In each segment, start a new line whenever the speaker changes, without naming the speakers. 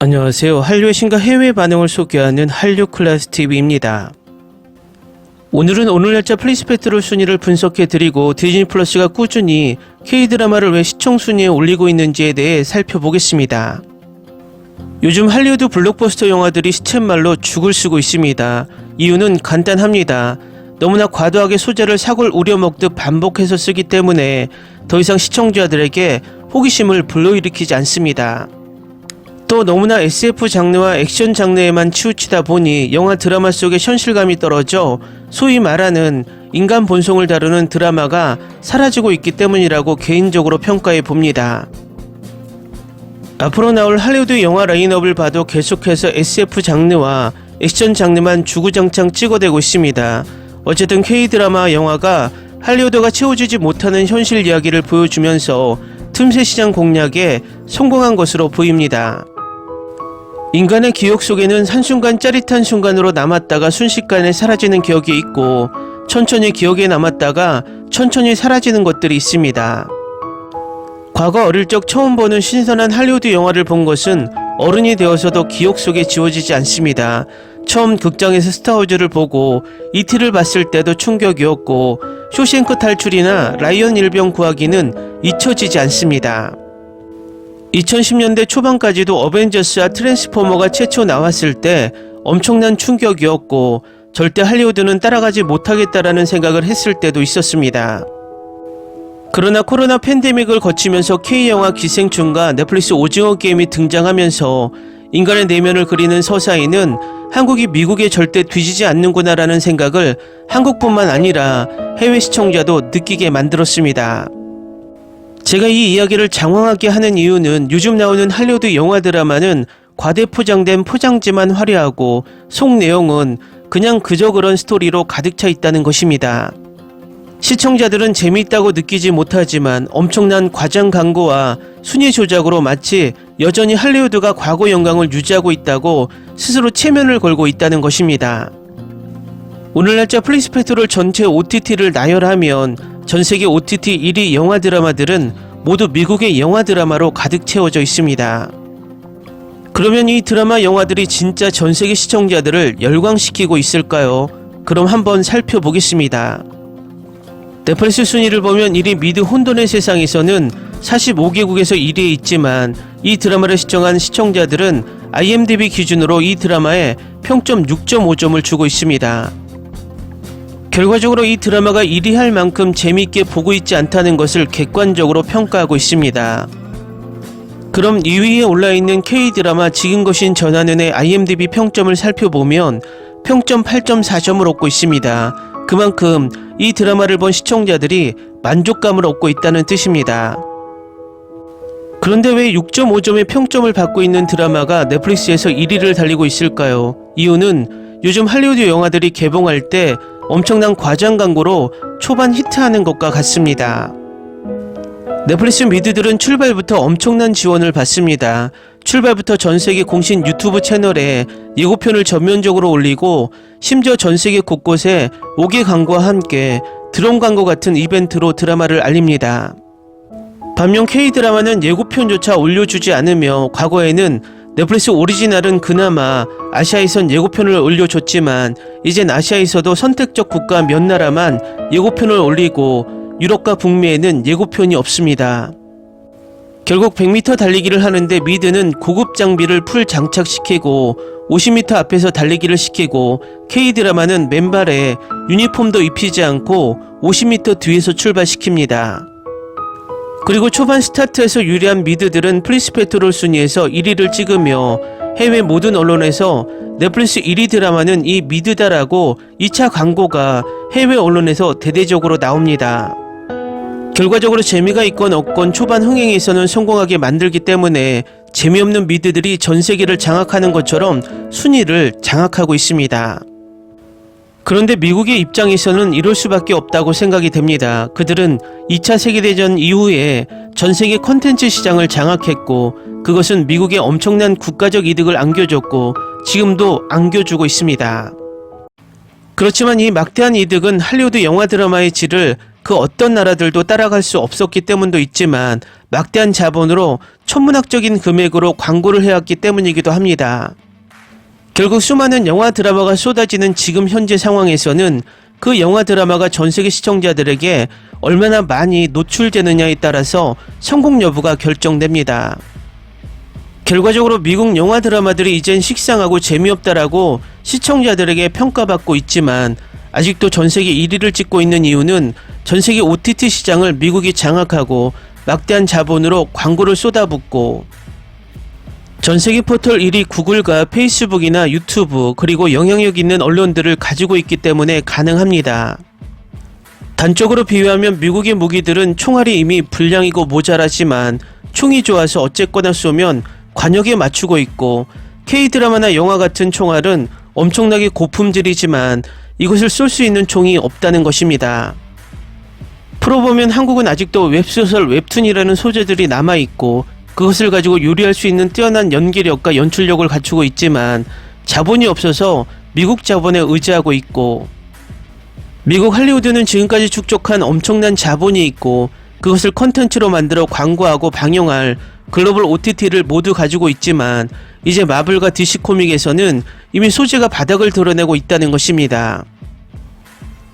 안녕하세요. 한류의 신과 해외 반응을 소개하는 한류클래스TV입니다. 오늘은 오늘 날짜 플리스페트롤 순위를 분석해드리고 디즈니 플러스가 꾸준히 K드라마를 왜 시청 순위에 올리고 있는지에 대해 살펴보겠습니다. 요즘 할리우드 블록버스터 영화들이 시쳇말로 죽을 쓰고 있습니다. 이유는 간단합니다. 너무나 과도하게 소재를 사골 우려먹듯 반복해서 쓰기 때문에 더 이상 시청자들에게 호기심을 불러일으키지 않습니다. 또 너무나 SF 장르와 액션 장르에만 치우치다 보니 영화 드라마 속의 현실감이 떨어져 소위 말하는 인간 본성을 다루는 드라마가 사라지고 있기 때문이라고 개인적으로 평가해 봅니다. 앞으로 나올 할리우드 영화 라인업을 봐도 계속해서 SF 장르와 액션 장르만 주구장창 찍어대고 있습니다. 어쨌든 K드라마 영화가 할리우드가 채워주지 못하는 현실 이야기를 보여주면서 틈새 시장 공략에 성공한 것으로 보입니다. 인간의 기억 속에는 한순간 짜릿한 순간으로 남았다가 순식간에 사라지는 기억이 있고 천천히 기억에 남았다가 천천히 사라지는 것들이 있습니다. 과거 어릴 적 처음 보는 신선한 할리우드 영화를 본 것은 어른이 되어서도 기억 속에 지워지지 않습니다. 처음 극장에서 스타워즈를 보고 E.T.를 봤을 때도 충격이었고 쇼생크 탈출이나 라이언 일병 구하기는 잊혀지지 않습니다. 2010년대 초반까지도 어벤져스와 트랜스포머가 최초 나왔을 때 엄청난 충격이었고 절대 할리우드는 따라가지 못하겠다라는 생각을 했을 때도 있었습니다. 그러나 코로나 팬데믹을 거치면서 K영화 기생충과 넷플릭스 오징어 게임이 등장하면서 인간의 내면을 그리는 서사에는 한국이 미국에 절대 뒤지지 않는구나라는 생각을 한국뿐만 아니라 해외 시청자도 느끼게 만들었습니다. 제가 이 이야기를 장황하게 하는 이유는 요즘 나오는 할리우드 영화 드라마는 과대 포장된 포장지만 화려하고 속 내용은 그냥 그저 그런 스토리로 가득 차 있다는 것입니다. 시청자들은 재미있다고 느끼지 못하지만 엄청난 과장 광고와 순위 조작으로 마치 여전히 할리우드가 과거 영광을 유지하고 있다고 스스로 체면을 걸고 있다는 것입니다. 오늘 날짜 플리스페트롤 전체 OTT를 나열하면 전세계 OTT 1위 영화 드라마들은 모두 미국의 영화 드라마로 가득 채워져 있습니다. 그러면 이 드라마 영화들이 진짜 전세계 시청자들을 열광시키고 있을까요? 그럼 한번 살펴보겠습니다. 넷플릭스 순위를 보면 1위 미드 혼돈의 세상에서는 45개국에서 1위에 있지만 이 드라마를 시청한 시청자들은 IMDb 기준으로 이 드라마에 평점 6.5점을 주고 있습니다. 결과적으로 이 드라마가 1위 할 만큼 재미있게 보고 있지 않다는 것을 객관적으로 평가하고 있습니다. 그럼 2위에 올라있는 K드라마 지금 것인 전하는의 IMDb 평점을 살펴보면 평점 8.4점을 얻고 있습니다. 그만큼 이 드라마를 본 시청자들이 만족감을 얻고 있다는 뜻입니다. 그런데 왜 6.5점의 평점을 받고 있는 드라마가 넷플릭스에서 1위를 달리고 있을까요? 이유는 요즘 할리우드 영화들이 개봉할 때 엄청난 과장 광고로 초반 히트하는 것과 같습니다. 넷플릭스 미드들은 출발부터 엄청난 지원을 받습니다. 출발부터 전세계 공식 유튜브 채널에 예고편을 전면적으로 올리고 심지어 전세계 곳곳에 5개 광고와 함께 드론 광고 같은 이벤트로 드라마를 알립니다. 반면 K드라마는 예고편조차 올려주지 않으며 과거에는 넷플릭스 오리지널은 그나마 아시아에선 예고편을 올려줬지만 이젠 아시아에서도 선택적 국가 몇 나라만 예고편을 올리고 유럽과 북미에는 예고편이 없습니다. 결국 100m 달리기를 하는데 미드는 고급 장비를 풀 장착시키고 50m 앞에서 달리기를 시키고 K드라마는 맨발에 유니폼도 입히지 않고 50m 뒤에서 출발시킵니다. 그리고 초반 스타트에서 유리한 미드들은 플리스페트롤 순위에서 1위를 찍으며 해외 모든 언론에서 넷플릭스 1위 드라마는 이 미드다라고 2차 광고가 해외 언론에서 대대적으로 나옵니다. 결과적으로 재미가 있건 없건 초반 흥행에서는 성공하게 만들기 때문에 재미없는 미드들이 전세계를 장악하는 것처럼 순위를 장악하고 있습니다. 그런데 미국의 입장에서는 이럴 수밖에 없다고 생각이 됩니다. 그들은 2차 세계대전 이후에 전세계 콘텐츠 시장을 장악했고 그것은 미국에 엄청난 국가적 이득을 안겨줬고 지금도 안겨주고 있습니다. 그렇지만 이 막대한 이득은 할리우드 영화 드라마의 질을 그 어떤 나라들도 따라갈 수 없었기 때문도 있지만 막대한 자본으로 천문학적인 금액으로 광고를 해왔기 때문이기도 합니다. 결국 수많은 영화 드라마가 쏟아지는 지금 현재 상황에서는 그 영화 드라마가 전세계 시청자들에게 얼마나 많이 노출되느냐에 따라서 성공 여부가 결정됩니다. 결과적으로 미국 영화 드라마들이 이젠 식상하고 재미없다라고 시청자들에게 평가받고 있지만 아직도 전세계 1위를 찍고 있는 이유는 전세계 OTT 시장을 미국이 장악하고 막대한 자본으로 광고를 쏟아붓고 전세계 포털 1위 구글과 페이스북이나 유튜브 그리고 영향력 있는 언론들을 가지고 있기 때문에 가능합니다. 단적으로 비유하면 미국의 무기들은 총알이 이미 불량이고 모자라지만 총이 좋아서 어쨌거나 쏘면 관역에 맞추고 있고 K드라마나 영화 같은 총알은 엄청나게 고품질이지만 이것을 쏠 수 있는 총이 없다는 것입니다. 풀어보면 한국은 아직도 웹소설 웹툰이라는 소재들이 남아있고 그것을 가지고 요리할 수 있는 뛰어난 연기력과 연출력을 갖추고 있지만 자본이 없어서 미국 자본에 의지하고 있고 미국 할리우드는 지금까지 축적한 엄청난 자본이 있고 그것을 컨텐츠로 만들어 광고하고 방영할 글로벌 OTT를 모두 가지고 있지만 이제 마블과 DC 코믹에서는 이미 소재가 바닥을 드러내고 있다는 것입니다.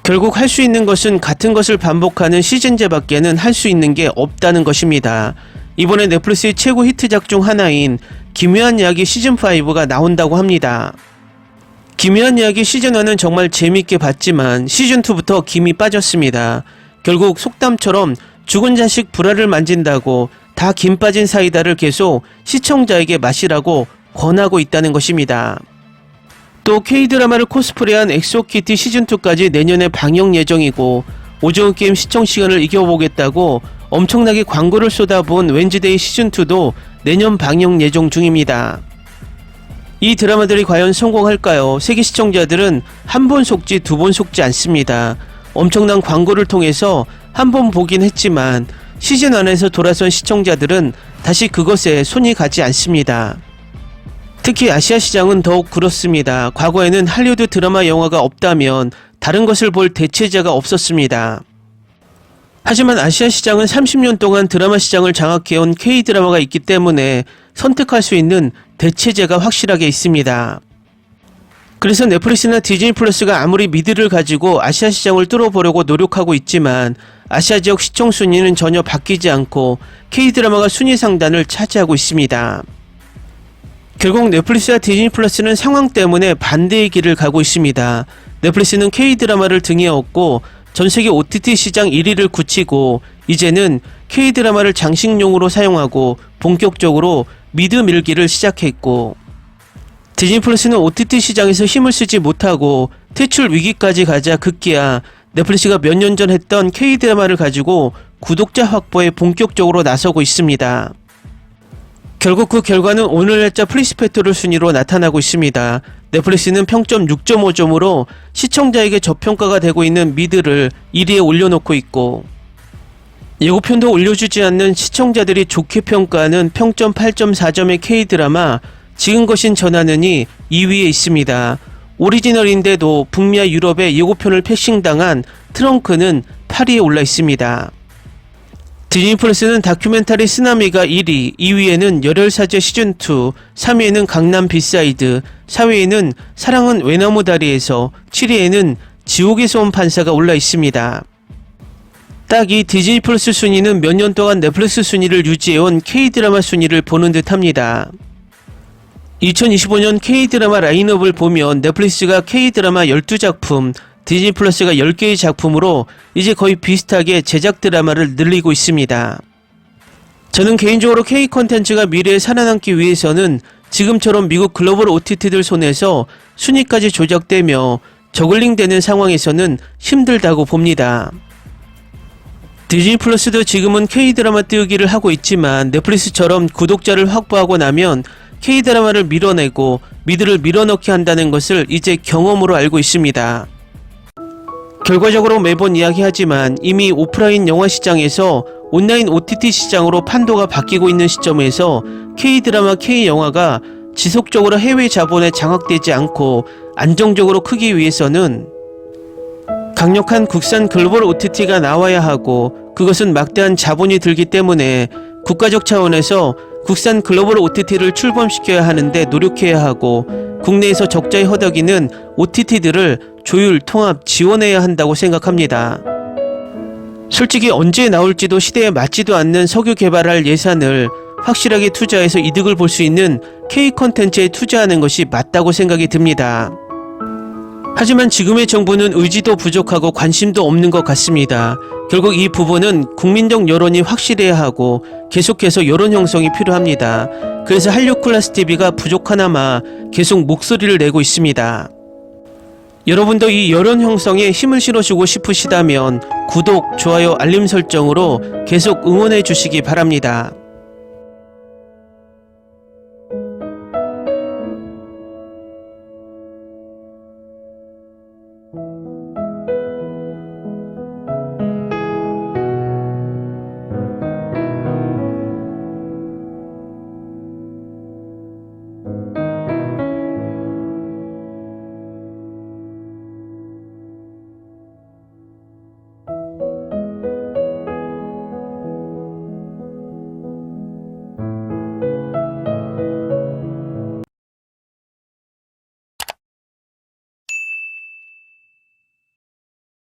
결국 할 수 있는 것은 같은 것을 반복하는 시즌제밖에는 할 수 있는 게 없다는 것입니다. 이번에 넷플릭스의 최고 히트작 중 하나인 기묘한 이야기 시즌5가 나온다고 합니다. 기묘한 이야기 시즌1은 정말 재밌게 봤지만 시즌2부터 김이 빠졌습니다. 결국 속담처럼 죽은 자식 불알을 만진다고 다 김 빠진 사이다를 계속 시청자에게 마시라고 권하고 있다는 것입니다. 또 K드라마를 코스프레한 엑소키티 시즌2까지 내년에 방영 예정이고 오징어 게임 시청시간을 이겨보겠다고 엄청나게 광고를 쏟아부은 웬즈데이 시즌2도 내년 방영 예정 중입니다. 이 드라마들이 과연 성공할까요? 세계 시청자들은 한 번 속지 두 번 속지 않습니다. 엄청난 광고를 통해서 한 번 보긴 했지만 시즌1에서 돌아선 시청자들은 다시 그것에 손이 가지 않습니다. 특히 아시아 시장은 더욱 그렇습니다. 과거에는 할리우드 드라마 영화가 없다면 다른 것을 볼 대체제가 없었습니다. 하지만 아시아 시장은 30년 동안 드라마 시장을 장악해온 K드라마가 있기 때문에 선택할 수 있는 대체제가 확실하게 있습니다. 그래서 넷플릭스나 디즈니 플러스가 아무리 미드를 가지고 아시아 시장을 뚫어보려고 노력하고 있지만 아시아 지역 시청 순위는 전혀 바뀌지 않고 K드라마가 순위 상단을 차지하고 있습니다. 결국 넷플릭스와 디즈니 플러스는 상황 때문에 반대의 길을 가고 있습니다. 넷플릭스는 K드라마를 등에 업고 전세계 OTT 시장 1위를 굳히고 이제는 K드라마를 장식용으로 사용하고 본격적으로 미드 밀기를 시작했고 디즈니 플러스는 OTT 시장에서 힘을 쓰지 못하고 퇴출 위기까지 가자 급기야 넷플릭스가 몇 년 전 했던 K드라마를 가지고 구독자 확보에 본격적으로 나서고 있습니다. 결국 그 결과는 오늘 날짜 플리스페토럴 순위로 나타나고 있습니다. 넷플릭스는 평점 6.5점으로 시청자에게 저평가가 되고 있는 미드를 1위에 올려놓고 있고 예고편도 올려주지 않는 시청자들이 좋게 평가하는 평점 8.4점의 K드라마 지은 것인 전하느니 2위에 있습니다. 오리지널인데도 북미와 유럽에 예고편을 패싱당한 트렁크는 8위에 올라 있습니다. 디즈니 플러스는 다큐멘터리 쓰나미가 1위, 2위에는 열혈사제 시즌2, 3위에는 강남 비사이드, 4위에는 사랑은 외나무 다리에서, 7위에는 지옥에서 온 판사가 올라 있습니다. 딱 이 디즈니 플러스 순위는 몇 년 동안 넷플릭스 순위를 유지해온 K드라마 순위를 보는 듯 합니다. 2025년 K드라마 라인업을 보면 넷플릭스가 K드라마 12작품, 디즈니 플러스가 10개의 작품으로 이제 거의 비슷하게 제작 드라마를 늘리고 있습니다. 저는 개인적으로 K 콘텐츠가 미래에 살아남기 위해서는 지금처럼 미국 글로벌 OTT들 손에서 순위까지 조작되며 저글링되는 상황에서는 힘들다고 봅니다. 디즈니 플러스도 지금은 K드라마 띄우기를 하고 있지만 넷플릭스처럼 구독자를 확보하고 나면 K드라마를 밀어내고 미드를 밀어넣게 한다는 것을 이제 경험으로 알고 있습니다. 결과적으로 매번 이야기하지만 이미 오프라인 영화 시장에서 온라인 OTT 시장으로 판도가 바뀌고 있는 시점에서 K드라마, K영화가 지속적으로 해외 자본에 장악되지 않고 안정적으로 크기 위해서는 강력한 국산 글로벌 OTT가 나와야 하고 그것은 막대한 자본이 들기 때문에 국가적 차원에서 국산 글로벌 OTT를 출범시켜야 하는데 노력해야 하고 국내에서 적자에 허덕이는 OTT들을 조율, 통합, 지원해야 한다고 생각합니다. 솔직히 언제 나올지도 시대에 맞지도 않는 석유 개발할 예산을 확실하게 투자해서 이득을 볼 수 있는 K-콘텐츠에 투자하는 것이 맞다고 생각이 듭니다. 하지만 지금의 정부는 의지도 부족하고 관심도 없는 것 같습니다. 결국 이 부분은 국민적 여론이 확실해야 하고 계속해서 여론 형성이 필요합니다. 그래서 한류클래스TV가 부족하나마 계속 목소리를 내고 있습니다. 여러분도 이 여론 형성에 힘을 실어주고 싶으시다면 구독, 좋아요, 알림 설정으로 계속 응원해 주시기 바랍니다.